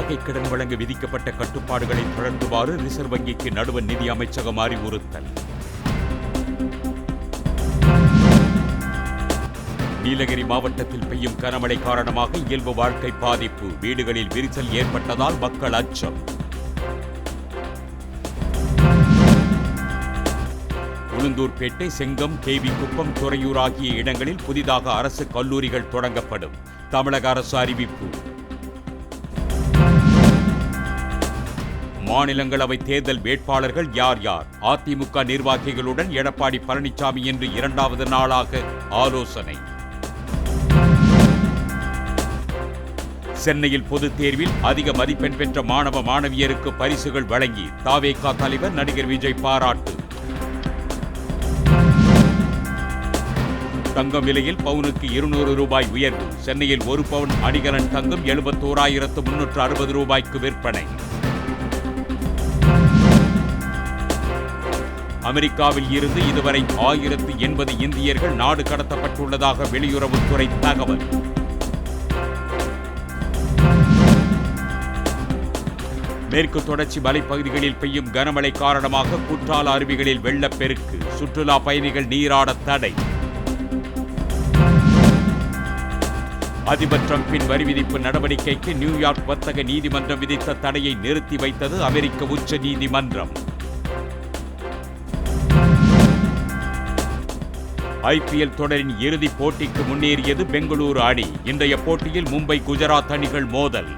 நகைக்கடன் வழங்க விதிக்கப்பட்ட கட்டுப்பாடுகளை தளர்த்துமாறு ரிசர்வ் வங்கிக்கு நடுவண் நிதி அமைச்சகம் அறிவுறுத்தல். நீலகிரி மாவட்டத்தில் பெய்யும் கனமழை காரணமாக இயல்பு வாழ்க்கை பாதிப்பு. வீடுகளில் விரிசல் ஏற்பட்டதால் மக்கள் அச்சம். உளுந்தூர்பேட்டை, செங்கம், கேவி குப்பம், துறையூர் ஆகிய இடங்களில் புதிதாக அரசு கல்லூரிகள் தொடங்கப்படும். தமிழக அரசு அறிவிப்பு. மாநிலங்களவை தேர்தல் வேட்பாளர்கள் யார் யார்? அதிமுக நிர்வாகிகளுடன் எடப்பாடி பழனிசாமி இன்று 2வது நாளாக ஆலோசனை. சென்னையில் பொதுத் தேர்வில் அதிக மதிப்பெண் பெற்ற மாணவ மாணவியருக்கு பரிசுகள் வழங்கி தவேகா தலைவர் நடிகர் விஜய் பாராட்டு. தங்கம் விலையில் பவுனுக்கு 200 ரூபாய் உயர்வு. சென்னையில் 1 பவுன் அணிகலன் தங்கம் 71,360 ரூபாய்க்கு விற்பனை. அமெரிக்காவில் இருந்து இதுவரை 1080 இந்தியர்கள் நாடு கடத்தப்பட்டுள்ளதாக வெளியுறவுத்துறை தகவல். மேற்கு தொடர்ச்சி மலைப்பகுதிகளில் பெய்யும் கனமழை காரணமாக குற்றால அருவிகளில் வெள்ளப்பெருக்கு. சுற்றுலா பயணிகள் நீராட தடை. அதிபர் டிரம்பின் வரி விதிப்பு நடவடிக்கைக்கு நியூயார்க் வர்த்தக நீதிமன்றம் விதித்த தடையை நிறுத்தி வைத்தது அமெரிக்க உச்ச நீதிமன்றம். ஐபிஎல் தொடரின் இறுதிப் போட்டிக்கு முன்னேறியது பெங்களூரு அணி. இன்றைய போட்டியில் மும்பை, குஜராத் அணிகள் மோதல்.